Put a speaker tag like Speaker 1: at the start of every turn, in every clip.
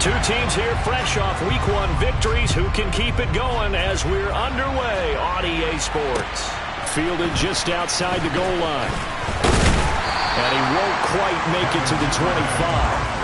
Speaker 1: Two teams here fresh off Week 1 victories. Who can keep it going as we're underway on EA Sports? Fielded just outside the goal line. And he won't quite make it to the 25.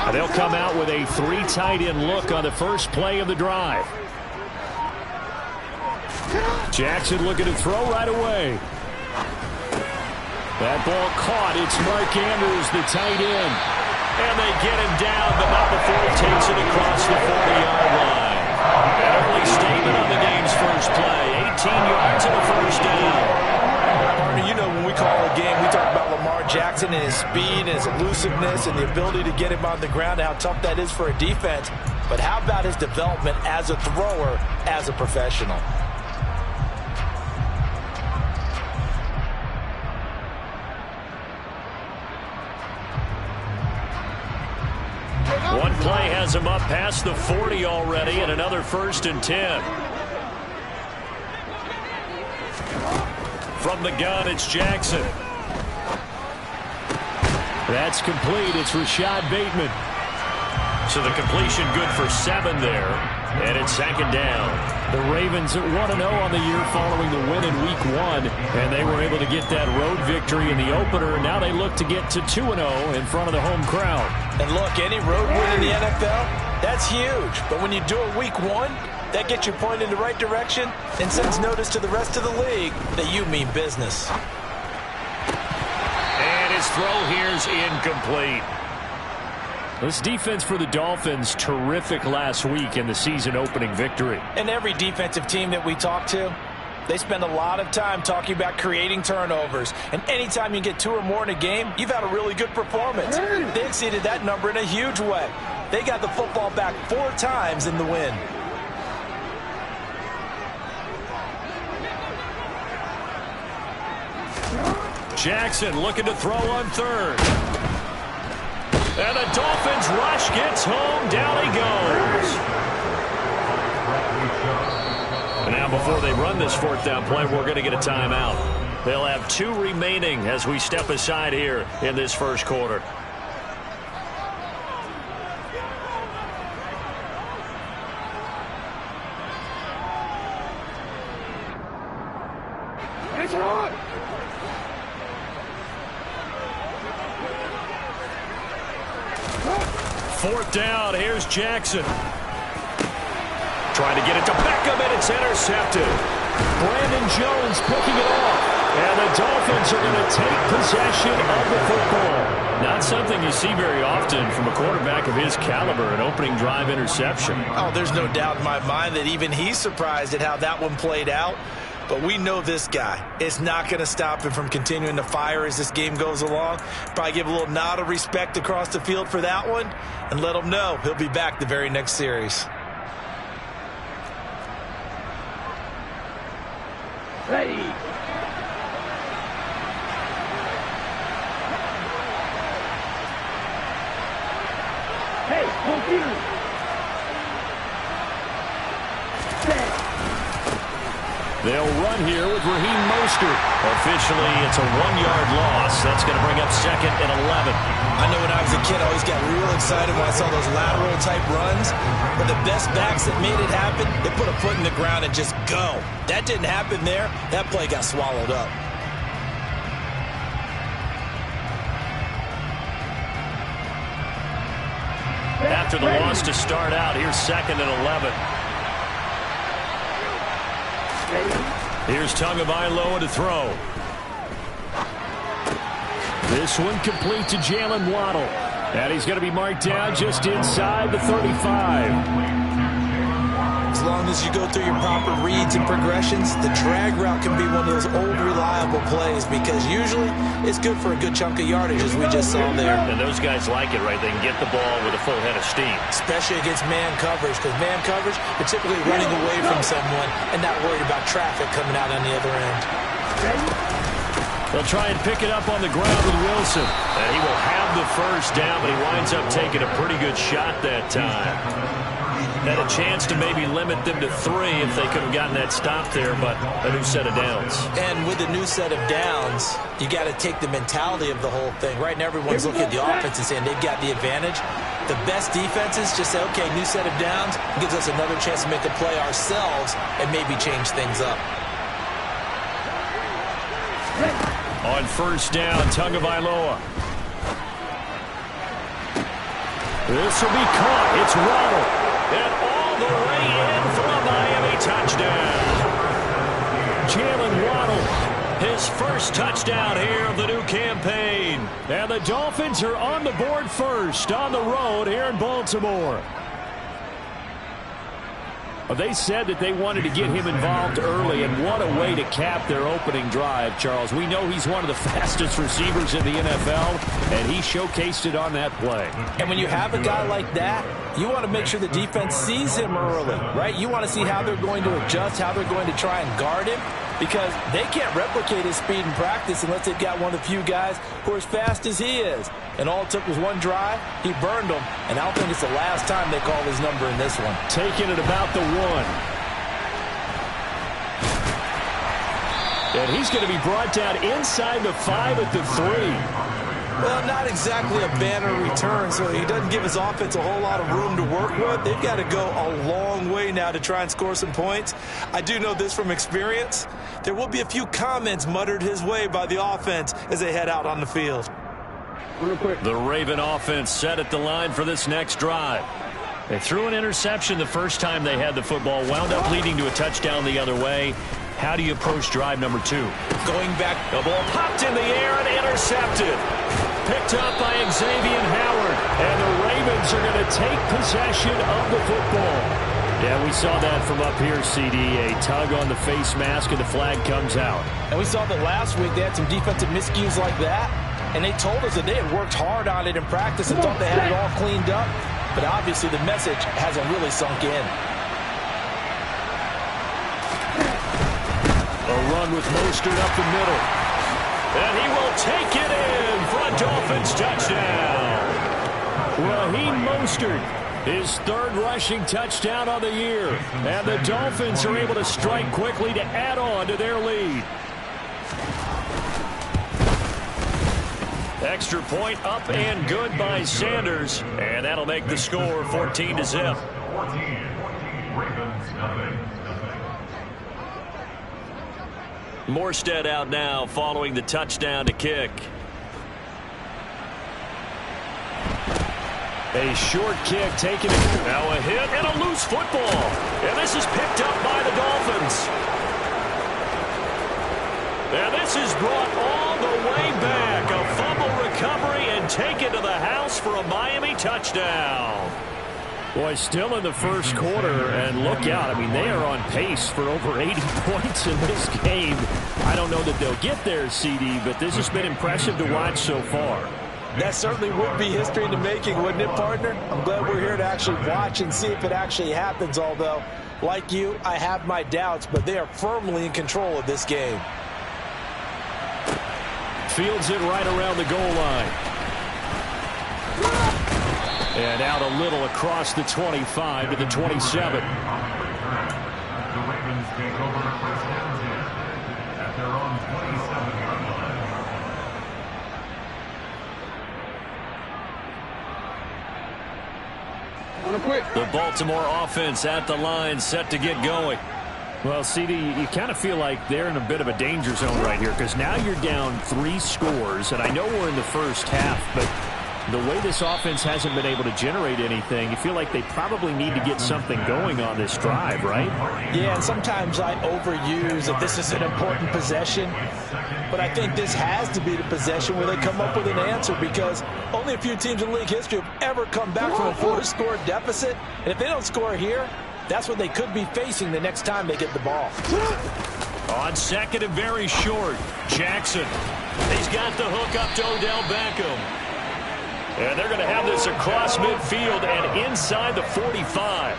Speaker 1: They'll come out with a 3 tight end look on the first play of the drive. Jackson looking to throw right away. That ball caught. It's Mark Andrews, the tight end. And they get him down, but not before he takes it across the 40-yard line. An early statement on the game's first play. 18 yards and a first down.
Speaker 2: You know, when we call a game, we talk about Lamar Jackson and his speed and his elusiveness and the ability to get him on the ground and how tough that is for a defense. But how about his development as a thrower, as a professional?
Speaker 1: One play has him up past the 40 already, and another 1st and 10. From the gun, it's Jackson. That's complete. It's Rashad Bateman. So the completion good for 7 there. And it's 2nd down. The Ravens at 1-0 on the year following the win in Week 1. And they were able to get that road victory in the opener. And now they look to get to 2-0 in front of the home crowd.
Speaker 2: And look, any road win in the NFL, that's huge. But when you do it Week 1, that gets you pointed in the right direction and sends notice to the rest of the league that you mean business.
Speaker 1: And his throw here's incomplete. This defense for the Dolphins, terrific last week in the season-opening victory.
Speaker 2: And every defensive team that we talk to, they spend a lot of time talking about creating turnovers. And anytime you get 2 or more in a game, you've had a really good performance. They exceeded that number in a huge way. They got the football back 4 times in the win.
Speaker 1: Jackson looking to throw on 3rd. And the Dolphins rush gets home. Down he goes. And now before they run this 4th down play, we're going to get a timeout. They'll have 2 remaining as we step aside here in this first quarter.
Speaker 3: It's on.
Speaker 1: 4th down. Here's Jackson. Trying to get it to Beckham, and it's intercepted. Brandon Jones picking it off. And the Dolphins are going to take possession of the football. Not something you see very often from a quarterback of his caliber, an opening drive interception.
Speaker 2: Oh, there's no doubt in my mind that even he's surprised at how that one played out. But we know this guy. It's not going to stop him from continuing to fire as this game goes along. Probably give a little nod of respect across the field for that one and let him know he'll be back the very next series.
Speaker 3: Ready. Hey, confused.
Speaker 1: They'll run here with Raheem Mostert. Officially, it's a 1-yard loss. That's going to bring up 2nd and 11.
Speaker 2: I know when I was a kid, I always got real excited when I saw those lateral-type runs. But the best backs that made it happen, they put a foot in the ground and just go. That didn't happen there. That play got swallowed up.
Speaker 1: After the loss to start out, here's 2nd and 11. Here's Tagovailoa to throw. This one complete to Jalen Waddle. And he's going to be marked down just inside the 35.
Speaker 2: As long as you go through your proper reads and progressions, the drag route can be one of those old reliable plays because usually it's good for a good chunk of yardage, as we just saw there.
Speaker 1: And those guys like it, right? They can get the ball with a full head of steam.
Speaker 2: Especially against man coverage, because man coverage, you're typically running away from someone and not worried about traffic coming out on the other end.
Speaker 1: They'll try and pick it up on the ground with Wilson. And he will have the first down, but he winds up taking a pretty good shot that time. Had a chance to maybe limit them to 3 if they could have gotten that stop there, but a new set of downs.
Speaker 2: And with a new set of downs, you got to take the mentality of the whole thing. Right now, everyone's looking at the offense and saying they've got the advantage. The best defenses just say, okay, new set of downs gives us another chance to make a play ourselves and maybe change things up.
Speaker 1: On first down, Tagovailoa. This will be caught. It's Waddle. And all the way in for a Miami touchdown. Jalen Waddle, his first touchdown here of the new campaign. And the Dolphins are on the board first on the road here in Baltimore. Well, they said that they wanted to get him involved early, and what a way to cap their opening drive, Charles. We know he's one of the fastest receivers in the NFL, and he showcased it on that play.
Speaker 2: And when you have a guy like that, you want to make sure the defense sees him early, right? You want to see how they're going to adjust, how they're going to try and guard him, because they can't replicate his speed in practice unless they've got one of the few guys who are as fast as he is. And all it took was one drive. He burned them, and I don't think it's the last time they call his number in this one.
Speaker 1: Taking it about the 1. And he's going to be brought down inside the 5 at the 3.
Speaker 2: Well, not exactly a banner return, so he doesn't give his offense a whole lot of room to work with. They've got to go a long way now to try and score some points. I do know this from experience. There will be a few comments muttered his way by the offense as they head out on the field.
Speaker 1: The Raven offense set at the line for this next drive. They threw an interception the first time they had the football, wound up leading to a touchdown the other way. How do you approach drive number 2?
Speaker 2: Going back.
Speaker 1: The ball popped in the air and intercepted. Picked up by Xavier Howard. And the Ravens are going to take possession of the football. Yeah, we saw that from up here, CD. A tug on the face mask and the flag comes out.
Speaker 2: And we saw that last week they had some defensive miscues like that. And they told us that they had worked hard on it in practice and thought they had it all cleaned up. But obviously the message hasn't really sunk in.
Speaker 1: A run with Mostert up the middle. And he will take it in for a Dolphins touchdown. Raheem Mostert, his 3rd rushing touchdown on the year. And the Dolphins are able to strike quickly to add on to their lead. Extra point up and good by Sanders. And that'll make the score 14-0. Morstead out now following the touchdown to kick. A short kick taken. Now a hit and a loose football. And this is picked up by the Dolphins. And this is brought all the way back. A fumble recovery and taken to the house for a Miami touchdown. Boy, still in the first quarter, and look out. I mean, they are on pace for over 80 points in this game. I don't know that they'll get there, CD, but this has been impressive to watch so far.
Speaker 2: That certainly would be history in the making, wouldn't it, partner? I'm glad we're here to actually watch and see if it actually happens, although, like you, I have my doubts, but they are firmly in control of this game.
Speaker 1: Fields it right around the goal line. And out a little across the 25 to the 27.
Speaker 4: The Ravens take over first and 10 at their own 27-yard line.
Speaker 1: The Baltimore offense at the line, set to get going. Well, CD, you kind of feel like they're in a bit of a danger zone right here because now you're down 3 scores, and I know we're in the first half, but the way this offense hasn't been able to generate anything, you feel like they probably need to get something going on this drive, right?
Speaker 2: Yeah, and sometimes I overuse that this is an important possession, but I think this has to be the possession where they come up with an answer because only a few teams in league history have ever come back from a 4-score deficit, and if they don't score here, That's what they could be facing the next time they get the ball.
Speaker 1: On second and very short, Jackson. He's got the hook up to Odell Beckham. And they're going to have this across midfield and inside the 45.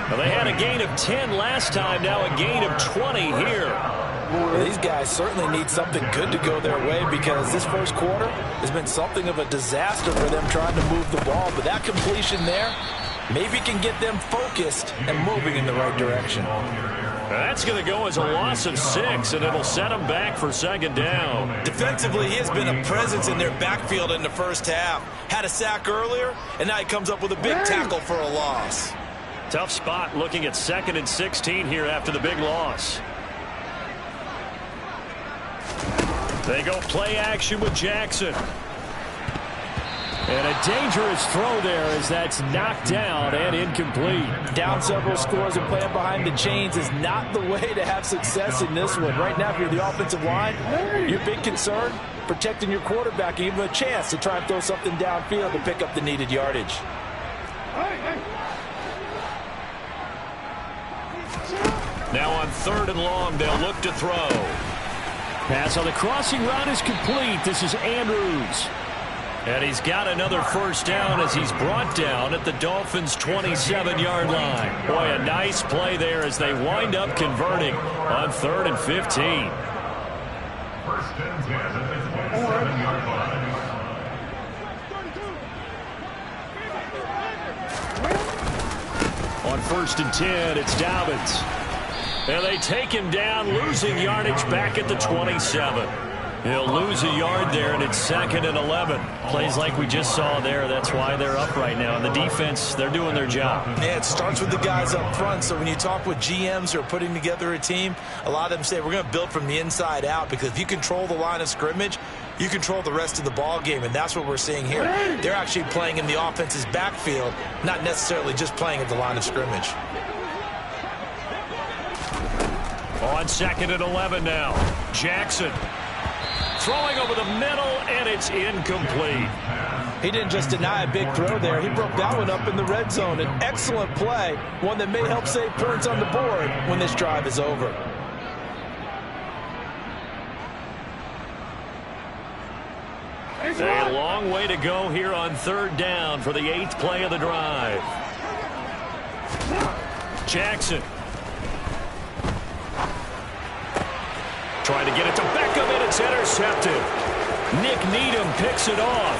Speaker 1: Well, they had a gain of 10 last time, now a gain of 20 here.
Speaker 2: Well, these guys certainly need something good to go their way because this first quarter has been something of a disaster for them trying to move the ball. But that completion there maybe can get them focused and moving in the right direction.
Speaker 1: That's going to go as a loss of 6, and it'll set them back for second down.
Speaker 2: Defensively, he has been a presence in their backfield in the first half. Had a sack earlier, and now he comes up with a big tackle for a loss.
Speaker 1: Tough spot looking at 2nd and 16 here after the big loss. They go play action with Jackson. And a dangerous throw there as that's knocked down and incomplete.
Speaker 2: Down several scores and playing behind the chains is not the way to have success in this one. Right now, if you're the offensive line, your big concern, protecting your quarterback and give him a chance to try and throw something downfield to pick up the needed yardage.
Speaker 1: Now on 3rd and long, they'll look to throw. Pass on the crossing route is complete. This is Andrews. And he's got another first down as he's brought down at the Dolphins' 27-yard line. Boy, a nice play there as they wind up converting on 3rd and 15.
Speaker 4: First and 10 at the 27-yard line.
Speaker 1: On 1st and 10, it's Dobbins. And they take him down, losing yardage back at the 27. He'll lose a yard there, and it's 2nd and 11. Plays like we just saw there. That's why they're up right now. And the defense, they're doing their job.
Speaker 2: Yeah, it starts with the guys up front. So when you talk with GMs who are putting together a team, a lot of them say we're going to build from the inside out because if you control the line of scrimmage, you control the rest of the ball game, and that's what we're seeing here. They're actually playing in the offense's backfield, not necessarily just playing at the line of scrimmage.
Speaker 1: On 2nd and 11 now, Jackson. Throwing over the middle, and it's incomplete.
Speaker 2: He didn't just deny a big throw there. He broke that one up in the red zone. An excellent play, one that may help save points on the board when this drive is over.
Speaker 1: A long way to go here on 3rd down for the 8th play of the drive. Jackson. Trying to get it to Beckham, and it's intercepted. Nick Needham picks it off.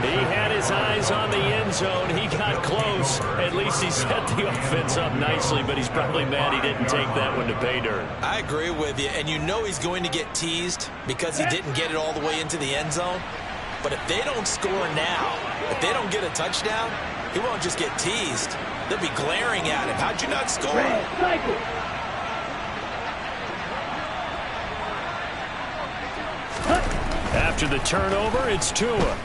Speaker 1: He had his eyes on the end zone. He got close. At least he set the offense up nicely, but he's probably mad he didn't take that one to pay dirt.
Speaker 2: I agree with you, and you know he's going to get teased because he didn't get it all the way into the end zone. But if they don't score now, if they don't get a touchdown, he won't just get teased. They'll be glaring at him. How'd you not score?
Speaker 1: After the turnover, it's Tua.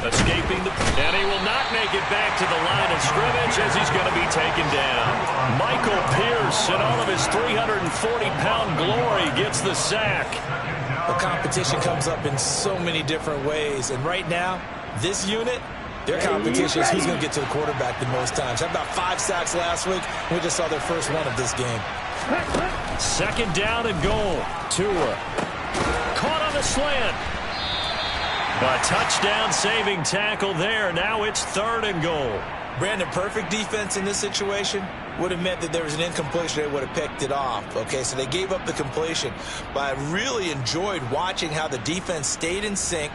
Speaker 1: Escaping and he will not make it back to the line of scrimmage as he's going to be taken down. Michael Pierce, in all of his 340-pound glory, gets the sack.
Speaker 2: The competition comes up in so many different ways. And right now, this unit, their competition is who's going to get to the quarterback the most times. How about 5 sacks last week? We just saw their first one of this game.
Speaker 1: 2nd down and goal. Tua. Caught on the slant. A touchdown-saving tackle there. Now it's 3rd and goal.
Speaker 2: Brandon, perfect defense in this situation would have meant that there was an incompletion. They would have picked it off. Okay, so they gave up the completion. But I really enjoyed watching how the defense stayed in sync,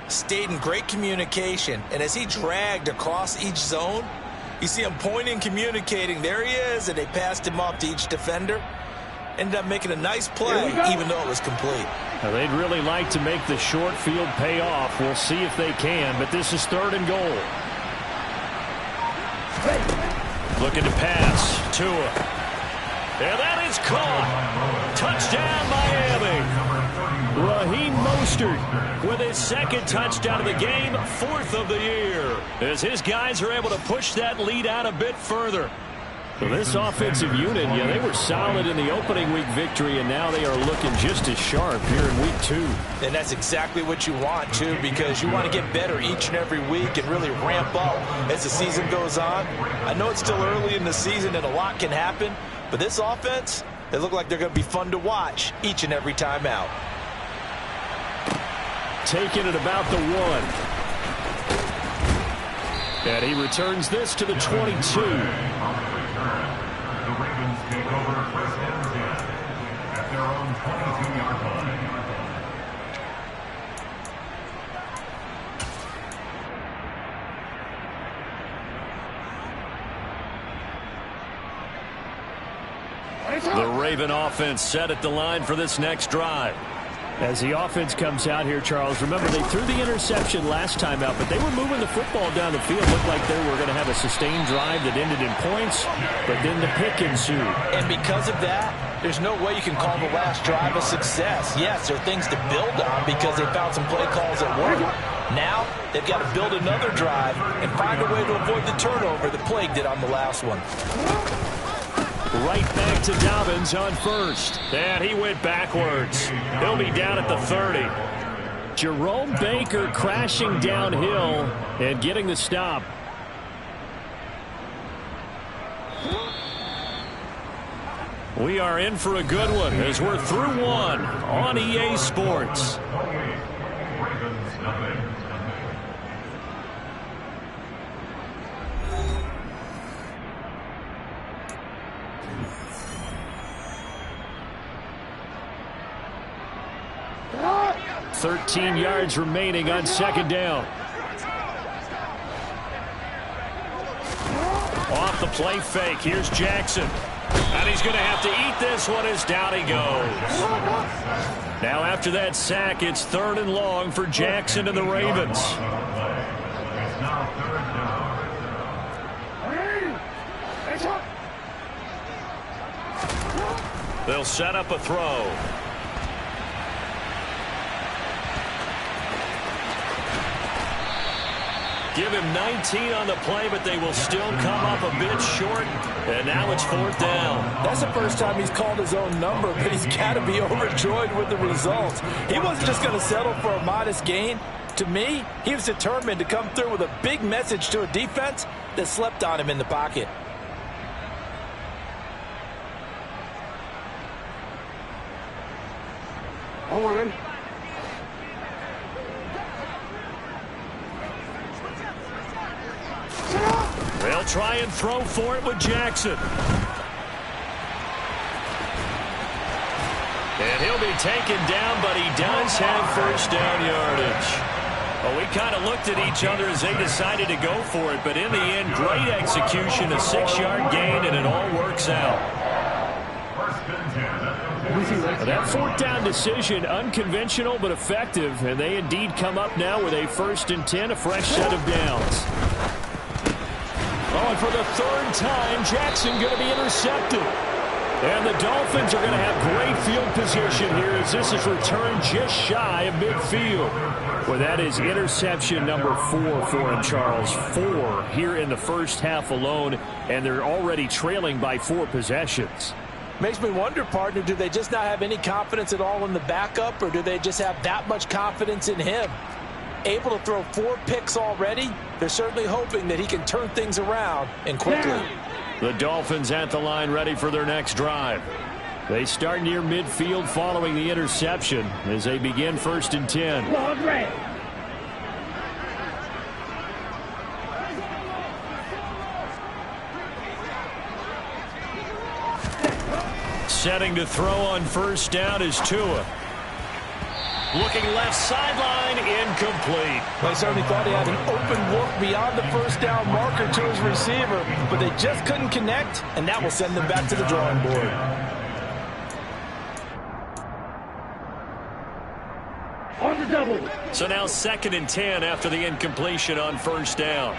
Speaker 2: stayed in great communication. And as he dragged across each zone, you see him pointing, communicating. There he is, and they passed him off to each defender. Ended up making a nice play, even though it was complete.
Speaker 1: Now, they'd really like to make the short field pay off. We'll see if they can, but this is 3rd and goal. Looking to pass. Tua. And that is caught. Touchdown, Miami. Raheem Mostert with his 2nd touchdown of the game, 4th of the year, as his guys are able to push that lead out a bit further. So this offensive unit, yeah, they were solid in the opening week victory, and now they are looking just as sharp here in week 2.
Speaker 2: And that's exactly what you want, too, because you want to get better each and every week and really ramp up as the season goes on. I know it's still early in the season and a lot can happen, but this offense, they look like they're going to be fun to watch each and every time out.
Speaker 1: Taking it about the 1. And he returns this to the 22.
Speaker 4: The Ravens take over first and 10 at their own 22-yard line.
Speaker 1: The Raven offense set at the line for this next drive. As the offense comes out here, Charles, remember they threw the interception last time out, but they were moving the football down the field. Looked like they were going to have a sustained drive that ended in points, but then the pick ensued.
Speaker 2: And because of that, there's no way you can call the last drive a success. Yes, there are things to build on because they found some play calls that work. Now they've got to build another drive and find a way to avoid the turnover that plagued it on the last one.
Speaker 1: Right back to Dobbins on first. And he went backwards. He'll be down at the 30. Jerome Baker crashing downhill and getting the stop. We are in for a good one as we're through one on EA Sports.
Speaker 3: Stop!
Speaker 1: 13 yards remaining on second down. Off the play fake. Here's Jackson. And he's going to have to eat this one as down he goes. Now after that sack, it's 3rd and long for Jackson and the Ravens.
Speaker 4: It's now 3rd down.
Speaker 1: They'll set up a throw. Give him 19 on the play, but they will still come up a bit short. And now it's 4th down.
Speaker 2: That's the first time he's called his own number, but he's got to be overjoyed with the results. He wasn't just going to settle for a modest gain. To me, he was determined to come through with a big message to a defense that slept on him in the pocket.
Speaker 3: Hold on.
Speaker 1: They'll try and throw for it with Jackson. And he'll be taken down, but he does have first down yardage. Well, we kind of looked at each other as they decided to go for it, but in the end, great execution, a 6-yard gain, and it all works out. That 4th down decision, unconventional but effective, and they indeed come up now with a 1st and 10, a fresh set of downs. Oh, and for the 3rd time, Jackson going to be intercepted. And the Dolphins are going to have great field position here as this is returned just shy of midfield. Well, that is interception number 4 for him, Charles. 4 here in the first half alone, and they're already trailing by 4 possessions.
Speaker 2: Makes me wonder, partner, do they just not have any confidence at all in the backup, or do they just have that much confidence in him? Able to throw 4 picks already, they're certainly hoping that he can turn things around and quickly.
Speaker 1: The Dolphins at the line ready for their next drive. They start near midfield following the interception as they begin 1st and 10. Setting to throw on 1st down is Tua. Looking left sideline, incomplete.
Speaker 2: Well, he certainly thought he had an open look beyond the 1st down marker to his receiver, but they just couldn't connect, and that will send them back to the drawing board.
Speaker 3: On the double.
Speaker 1: So now 2nd and 10 after the incompletion on 1st down.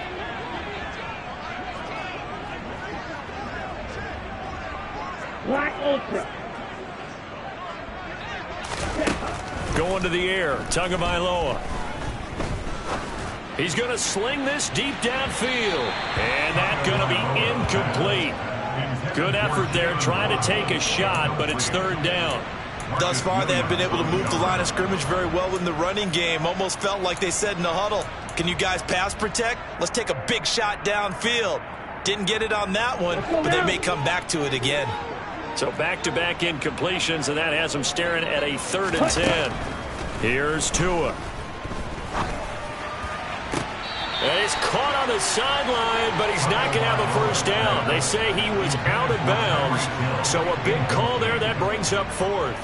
Speaker 3: Black Ultra.
Speaker 1: Going to the air, Tagovailoa. He's going to sling this deep downfield. And that's going to be incomplete. Good effort there trying to take a shot, but it's third down.
Speaker 2: Thus far, they have been able to move the line of scrimmage very well in the running game. Almost felt like they said in the huddle, can you guys pass protect? Let's take a big shot downfield. Didn't get it on that one, but they may come back to it again.
Speaker 1: So back-to-back incompletions, and that has them staring at a 3rd and 10. Here's Tua. And he's caught on the sideline, but he's not going to have a first down. They say he was out of bounds. So a big call there. That brings up 4th.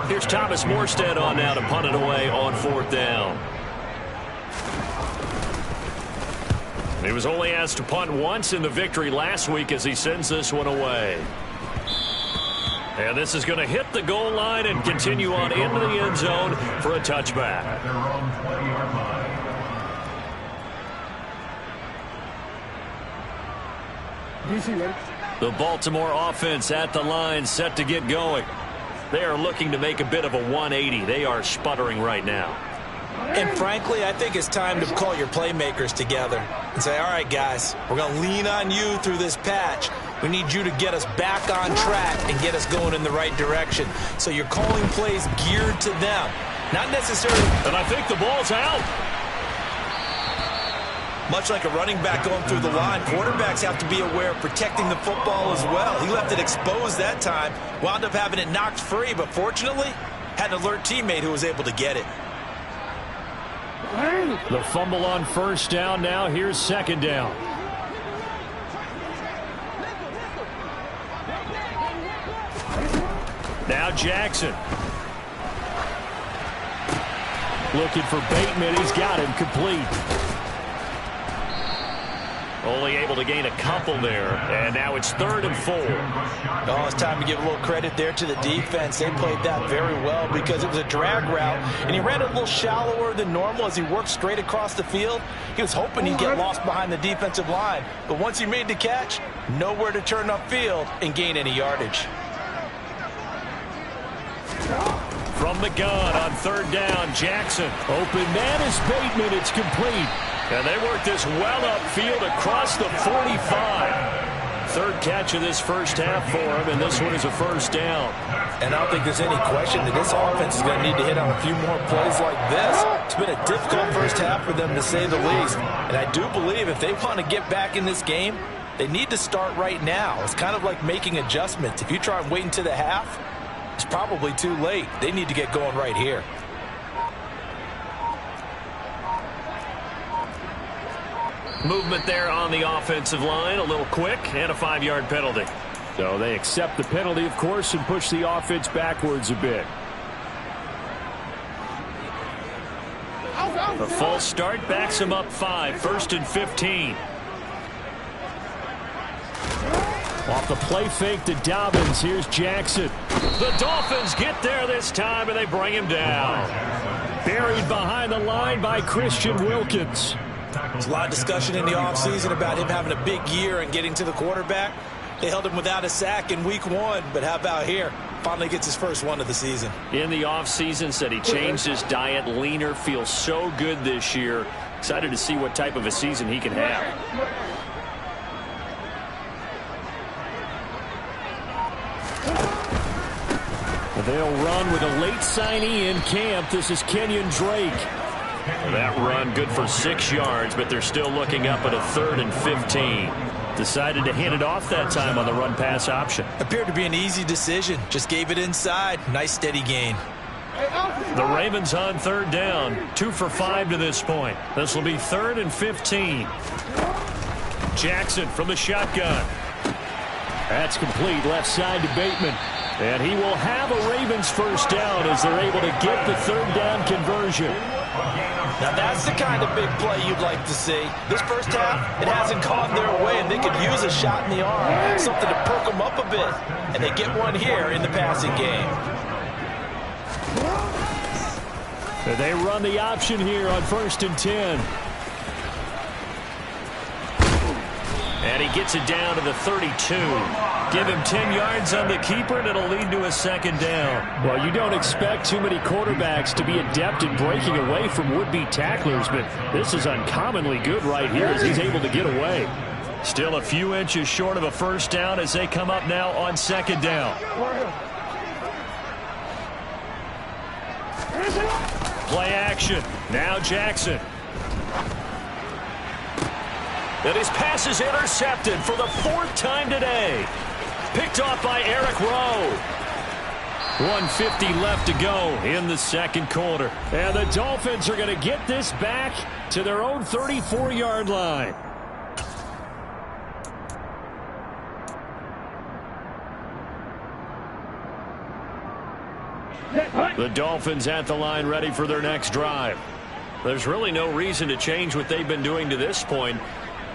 Speaker 1: Here's Thomas Morstead on now to punt it away on 4th down. He was only asked to punt once in the victory last week as he sends this one away. And this is going to hit the goal line and continue on into the end zone for a touchback.
Speaker 4: At their own 20-yard line.
Speaker 1: The Baltimore offense at the line, set to get going. They are looking to make a bit of a 180. They are sputtering right now.
Speaker 2: And frankly, I think it's time to call your playmakers together and say, all right, guys, we're going to lean on you through this patch. We need you to get us back on track and get us going in the right direction. So you're calling plays geared to them, not necessarily.
Speaker 1: And I think the ball's out.
Speaker 2: Much like a running back going through the line, quarterbacks have to be aware of protecting the football as well. He left it exposed that time, wound up having it knocked free, but fortunately, had an alert teammate who was able to get it.
Speaker 1: The fumble on first down now. Here's second down. Now Jackson. Looking for Bateman. He's got him complete. Only able to gain a couple there. And now it's 3rd and 4.
Speaker 2: Oh, it's time to give a little credit there to the defense. They played that very well because it was a drag route, and he ran it a little shallower than normal as he worked straight across the field. He was hoping he'd get lost behind the defensive line, but once he made the catch, nowhere to turn upfield and gain any yardage.
Speaker 1: From the gun on 3rd down, Jackson. Open man is Bateman. It's complete. And they work this well upfield across the 45. 3rd catch of this first half for him, and this one is a first down.
Speaker 2: And I don't think there's any question that this offense is going to need to hit on a few more plays like this. It's been a difficult first half for them, to say the least. And I do believe if they want to get back in this game, they need to start right now. It's kind of like making adjustments. If you try and wait until the half, it's probably too late. They need to get going right here.
Speaker 1: Movement there on the offensive line, a little quick, and a 5-yard penalty. So they accept the penalty, of course, and push the offense backwards a bit. A false start backs them up 5, 1st and 15. Off the play fake to Dobbins, here's Jackson. The Dolphins get there this time, and they bring him down. Buried behind the line by Christian Wilkins.
Speaker 2: There's a lot of discussion in the offseason about him having a big year and getting to the quarterback. They held him without a sack in week 1, but how about here? Finally gets his first one of the season.
Speaker 1: In the offseason, said he changed his diet, leaner, feels so good this year. Excited to see what type of a season he can have. They'll run with a late signee in camp. This is Kenyon Drake. That run good for 6 yards, but they're still looking up at a 3rd and 15. Decided to hand it off that time on the run-pass option.
Speaker 2: Appeared to be an easy decision. Just gave it inside. Nice steady gain.
Speaker 1: The Ravens on 3rd down. 2 for 5 to this point. This will be 3rd and 15. Jackson from the shotgun. That's complete. Left side to Bateman. And he will have a Ravens first down as they're able to get the 3rd down conversion.
Speaker 2: Now that's the kind of big play you'd like to see. This first half, it hasn't gone their way, and they could use a shot in the arm, something to perk them up a bit. And they get one here in the passing game.
Speaker 1: They run the option here on 1st and 10. And he gets it down to the 32. Give him 10 yards on the keeper, and it'll lead to a 2nd down. Well, you don't expect too many quarterbacks to be adept at breaking away from would-be tacklers, but this is uncommonly good right here as he's able to get away. Still a few inches short of a first down as they come up now on second down. Play action. Now Jackson. And his pass is intercepted for the 4th time today. Picked off by Eric Rowe. 1:50 left to go in the second quarter. And the Dolphins are going to get this back to their own 34-yard line. The Dolphins at the line ready for their next drive. There's really no reason to change what they've been doing to this point.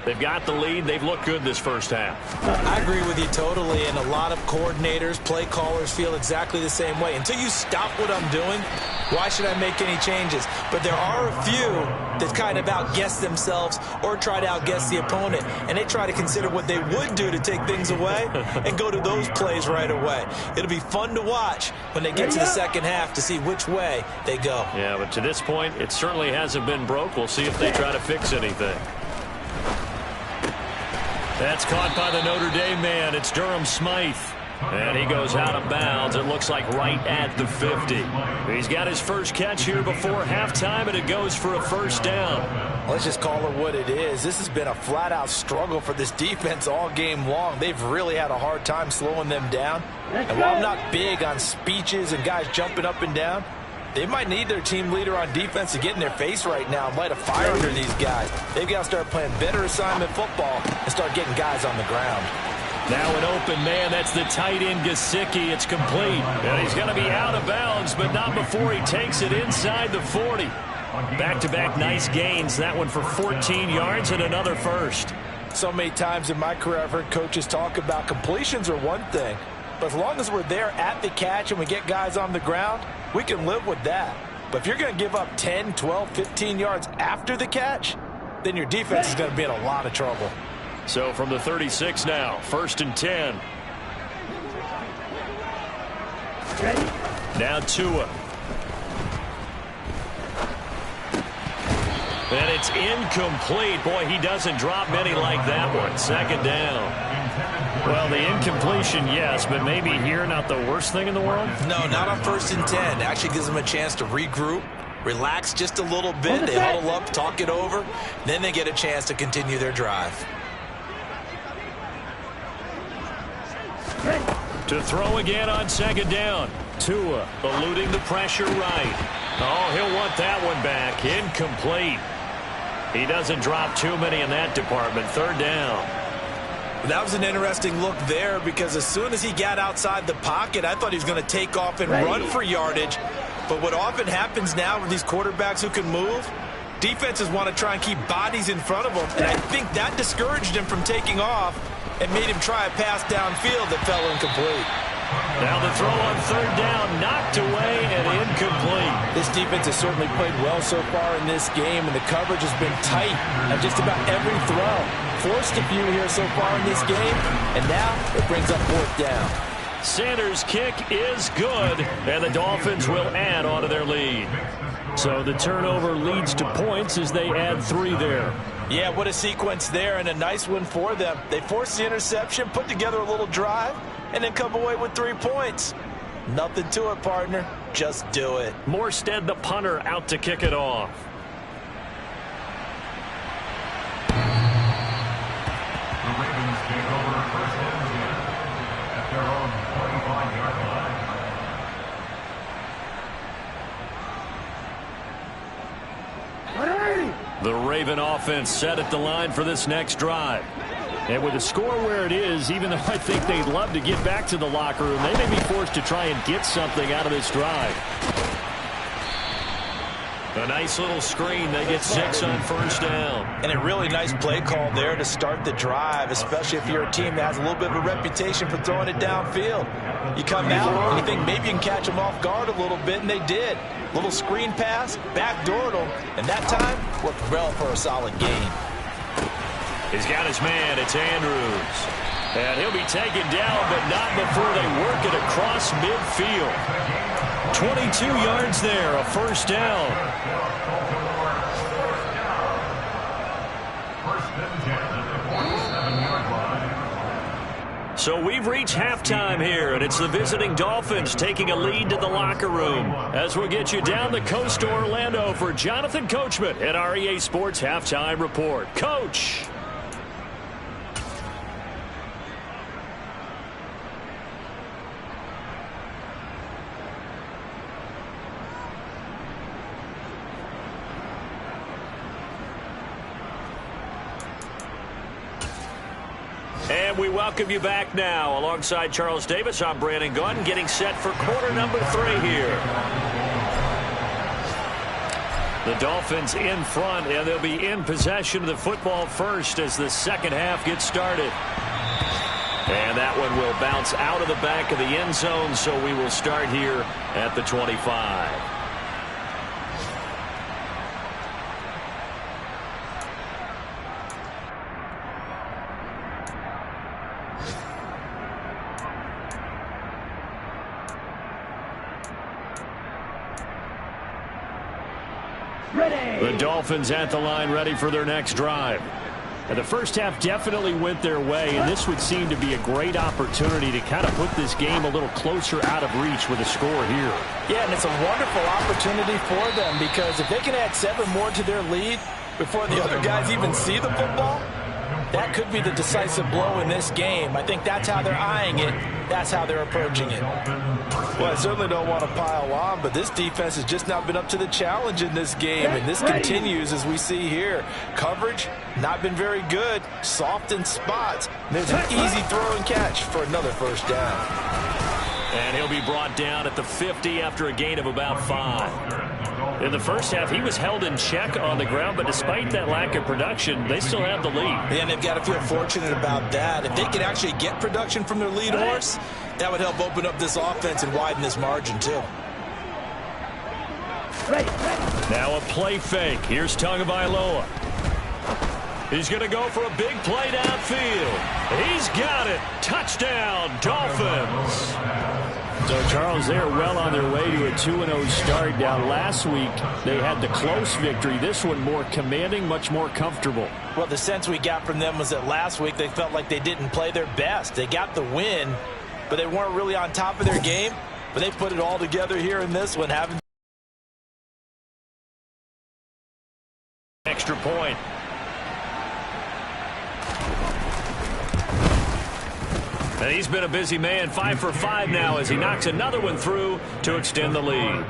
Speaker 1: They've got the lead. They've looked good this first half.
Speaker 2: I agree with you totally, and a lot of coordinators, play callers feel exactly the same way. Until you stop what I'm doing, why should I make any changes? But there are a few that kind of outguess themselves or try to outguess the opponent, and they try to consider what they would do to take things away and go to those plays right away. It'll be fun to watch when they get to the second half to see which way they go.
Speaker 1: Yeah, but to this point, it certainly hasn't been broke. We'll see if they try to fix anything. That's caught by the Notre Dame man. It's Durham Smythe. And he goes out of bounds. It looks like right at the 50. He's got his first catch here before halftime, and it goes for a first down.
Speaker 2: Let's just call it what it is. This has been a flat-out struggle for this defense all game long. They've really had a hard time slowing them down. And while I'm not big on speeches and guys jumping up and down, they might need their team leader on defense to get in their face right now and light a fire under these guys. They've got to start playing better assignment football and start getting guys on the ground.
Speaker 1: Now an open man. That's the tight end, Gesicki. It's complete. And he's going to be out of bounds, but not before he takes it inside the 40. Back-to-back nice gains. That one for 14 yards and another first.
Speaker 2: So many times in my career I've heard coaches talk about completions are one thing. But as long as we're there at the catch and we get guys on the ground, we can live with that. But if you're going to give up 10, 12, 15 yards after the catch, then your defense is going to be in a lot of trouble.
Speaker 1: So from the 36 now, 1st and 10. Now Tua. And it's incomplete. Boy, he doesn't drop many like that one. 2nd down. Well, the incompletion, yes, but maybe here not the worst thing in the world?
Speaker 2: No, not on 1st and 10. It actually gives them a chance to regroup, relax just a little bit. They huddle up, talk it over. Then they get a chance to continue their drive.
Speaker 1: To throw again on 2nd down. Tua eluding the pressure right. Oh, he'll want that one back. Incomplete. He doesn't drop too many in that department. 3rd down.
Speaker 2: That was an interesting look there because as soon as he got outside the pocket, I thought he was going to take off and run for yardage. But what often happens now with these quarterbacks who can move, defenses want to try and keep bodies in front of them. And I think that discouraged him from taking off and made him try a pass downfield that fell incomplete.
Speaker 1: Now the throw on 3rd down, knocked away and incomplete.
Speaker 2: This defense has certainly played well so far in this game, and the coverage has been tight at just about every throw. Forced a few here so far in this game, and now it brings up 4th down.
Speaker 1: Sanders' kick is good, and the Dolphins will add on to their lead. So the turnover leads to points as they add 3 there.
Speaker 2: Yeah, what a sequence there, and a nice one for them. They forced the interception, put together a little drive, and then come away with 3 points. Nothing to it, partner. Just do it.
Speaker 1: Morstead, the punter, out to kick it off.
Speaker 4: The Ravens take over 1st and 10 at their own 45-yard line.
Speaker 1: The Raven offense set at the line for this next drive. And with the score where it is, even though I think they'd love to get back to the locker room, they may be forced to try and get something out of this drive. A nice little screen. They get 6 on 1st down.
Speaker 2: And a really nice play call there to start the drive, especially if you're a team that has a little bit of a reputation for throwing it downfield. You come out and you think maybe you can catch them off guard a little bit, and they did. Little screen pass, backdoored them, and that time worked well for a solid gain.
Speaker 1: He's got his man. It's Andrews. And he'll be taken down, but not before they work it across midfield. 22 yards there, a 1st down.
Speaker 4: 1st and 10 at the 47-yard
Speaker 1: So we've reached halftime here, and it's the visiting Dolphins taking a lead to the locker room. As we'll get you down the coast to Orlando for Jonathan Coachman at our EA Sports Halftime Report. Coach. And we welcome you back now. Alongside Charles Davis, I'm Brandon Gunn, getting set for quarter number 3 here. The Dolphins in front, and they'll be in possession of the football first as the second half gets started. And that one will bounce out of the back of the end zone, so we will start here at the 25. The Dolphins at the line, ready for their next drive. And the first half definitely went their way, and this would seem to be a great opportunity to kind of put this game a little closer out of reach with a score here.
Speaker 2: Yeah, and it's a wonderful opportunity for them, because if they can add 7 more to their lead before the other guys even see the football, that could be the decisive blow in this game. I think that's how they're eyeing it. That's how they're approaching it. Well, I certainly don't want to pile on, but this defense has just not been up to the challenge in this game, and this continues as we see here. Coverage, not been very good, soft in spots. There's an easy throw and catch for another first down.
Speaker 1: And he'll be brought down at the 50 after a gain of about 5. In the first half, he was held in check on the ground, but despite that lack of production, they still have the lead.
Speaker 2: And they've got to feel fortunate about that. If they could actually get production from their lead horse, that would help open up this offense and widen this margin, too.
Speaker 1: Now a play fake. Here's Tagovailoa. He's going to go for a big play downfield. He's got it. Touchdown, Dolphins. So, Charles, they're well on their way to a 2-0 start. Now, last week, they had the close victory. This one more commanding, much more comfortable.
Speaker 2: Well, the sense we got from them was that last week they felt like they didn't play their best. They got the win, but they weren't really on top of their game. But they put it all together here in this one, having
Speaker 1: extra point. And he's been a busy man, 5 for 5 now as he knocks another one through to extend the lead.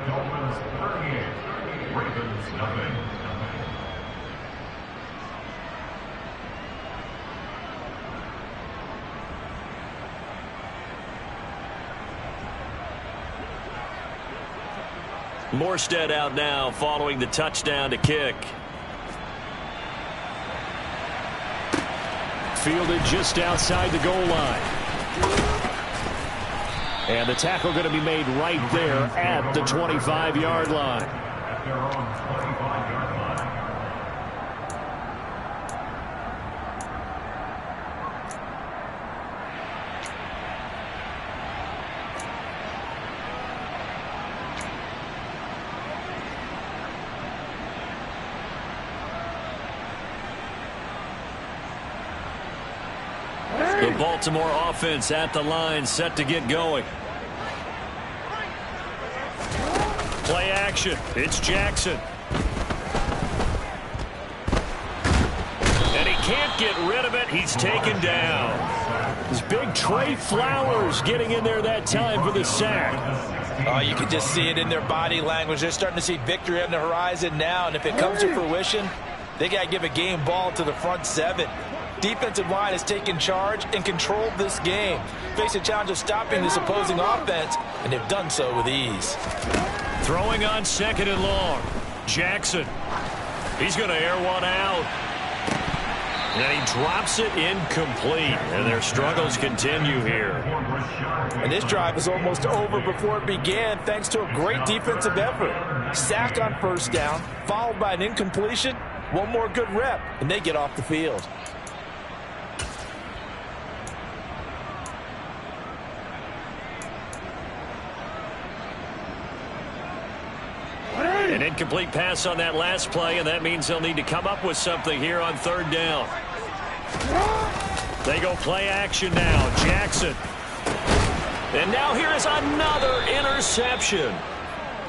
Speaker 1: Morstead out now following the touchdown to kick. Fielded just outside the goal line. And the tackle going to be made right there at the 25-yard line.
Speaker 4: At their own 25-yard line.
Speaker 1: The Baltimore offense at the line, set to get going. Play action. It's Jackson. And he can't get rid of it. He's taken down. This big Trey Flowers getting in there that time for the sack.
Speaker 2: Oh, you can just see it in their body language. They're starting to see victory on the horizon now, and if it comes to fruition, they got to give a game ball to the front 7. Defensive line has taken charge and controlled this game. Face a challenge of stopping this opposing offense, and they've done so with ease.
Speaker 1: Throwing on 2nd and long. Jackson. He's going to air one out. And he drops it incomplete. And their struggles continue here.
Speaker 2: And this drive is almost over before it began thanks to a great defensive effort. Sack on first down, followed by an incompletion. One more good rep, and they get off the field.
Speaker 1: An incomplete pass on that last play, and that means they'll need to come up with something here on 3rd down. They go play action now. Jackson. And now here is another interception.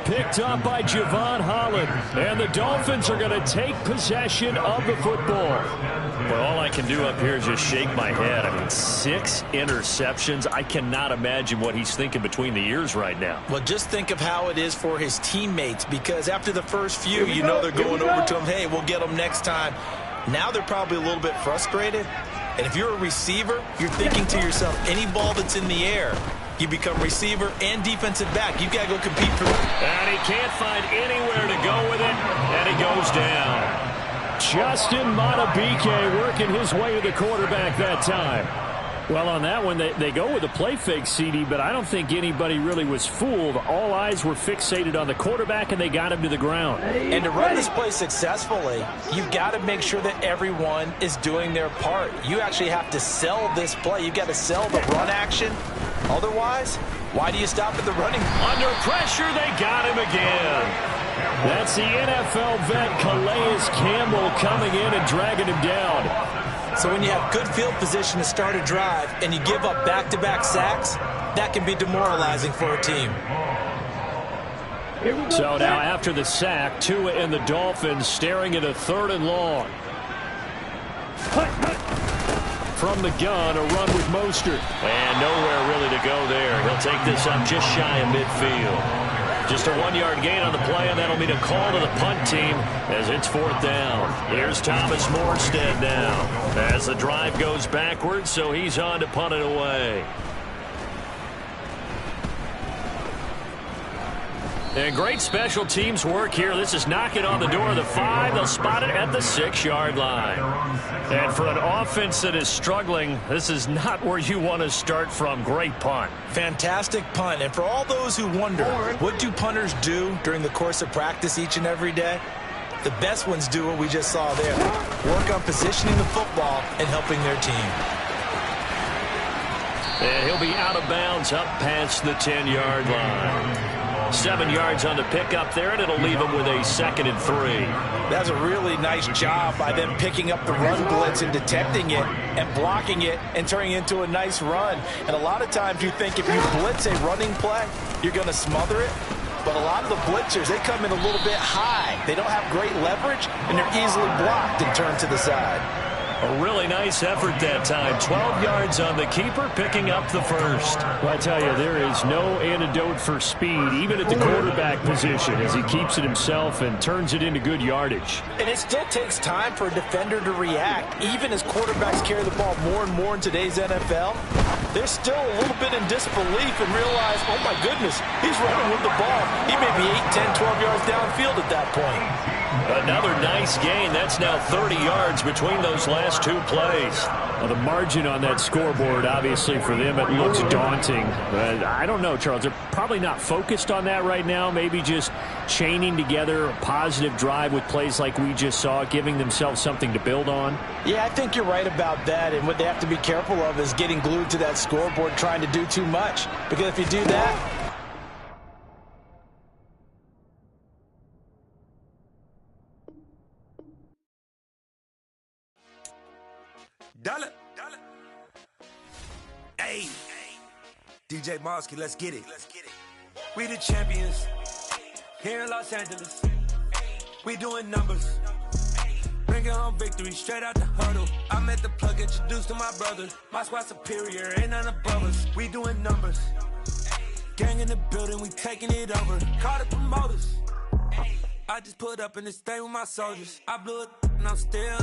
Speaker 1: Picked up by Javon Holland. And the Dolphins are going to take possession of the football. Well, all I can do up here is just shake my head. I mean, 6 interceptions. I cannot imagine what he's thinking between the ears right now.
Speaker 2: Well, just think of how it is for his teammates, because after the first few, you know they're going over to him, hey, we'll get them next time. Now they're probably a little bit frustrated. And if you're a receiver, you're thinking to yourself, any ball that's in the air, you become receiver and defensive back. You've got to go compete for that.
Speaker 1: And he can't find anywhere to go with it, and he goes down. Justin Madubuike working his way to the quarterback that time. Well, on that one, they go with a play fake, CD, but I don't think anybody really was fooled. All eyes were fixated on the quarterback, and they got him to the ground.
Speaker 2: And to run this play successfully, you've got to make sure that everyone is doing their part. You actually have to sell this play. You've got to sell the run action. Otherwise, why do you stop at the running?
Speaker 1: Under pressure, they got him again. That's the NFL vet Calais Campbell coming in and dragging him down.
Speaker 2: So when you have good field position to start a drive and you give up back-to-back sacks, that can be demoralizing for a team.
Speaker 1: So now after the sack, Tua and the Dolphins staring at a 3rd and long. From the gun, a run with Mostert. And nowhere really to go there. He'll take this up just shy of midfield. Just a 1-yard gain on the play, and that'll mean a call to the punt team as it's 4th down. Here's Thomas Morstead now as the drive goes backwards, so he's on to punt it away. And great special teams work here. This is knocking on the door of the 5. They'll spot it at the 6-yard line. And for an offense that is struggling, this is not where you want to start from. Great punt.
Speaker 2: Fantastic punt. And for all those who wonder, what do punters do during the course of practice each and every day? The best ones do what we just saw there. Work on positioning the football and helping their team.
Speaker 1: And he'll be out of bounds up past the 10-yard line. 7 yards on the pickup there, and it'll leave him with a 2nd and 3.
Speaker 2: That's a really nice job by them picking up the run blitz and detecting it and blocking it and turning it into a nice run. And a lot of times you think if you blitz a running play, you're going to smother it. But a lot of the blitzers, they come in a little bit high. They don't have great leverage, and they're easily blocked and turned to the side.
Speaker 1: A really nice effort that time. 12 yards on the keeper, picking up the 1st. Well, I tell you, there is no antidote for speed, even at the quarterback position, as he keeps it himself and turns it into good yardage.
Speaker 2: And it still takes time for a defender to react. Even as quarterbacks carry the ball more and more in today's NFL, they're still a little bit in disbelief and realize, oh my goodness, he's running with the ball. He may be 8, 10, 12 yards downfield at that point.
Speaker 1: Another nice gain. That's now 30 yards between those last 2 plays. Well, the margin on that scoreboard, obviously, for them, it looks daunting. But I don't know, Charles. They're probably not focused on that right now. Maybe just chaining together a positive drive with plays like we just saw, giving themselves something to build on.
Speaker 2: Yeah, I think you're right about that. And what they have to be careful of is getting glued to that scoreboard, trying to do too much. Because if you do that,
Speaker 5: Dollar. Hey. DJ Mosky, let's get it. We the champions here in Los Angeles. We doing numbers. Bringing home victory straight out the huddle. I met the plug, introduced to my brothers. My squad superior, ain't none above us. We doing numbers. Gang in the building, we taking it over. Call the promoters. I just put up in this thing with my soldiers. I blew it and I'm still.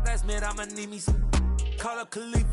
Speaker 5: Last minute, I'ma need me some. Call up Khalifa.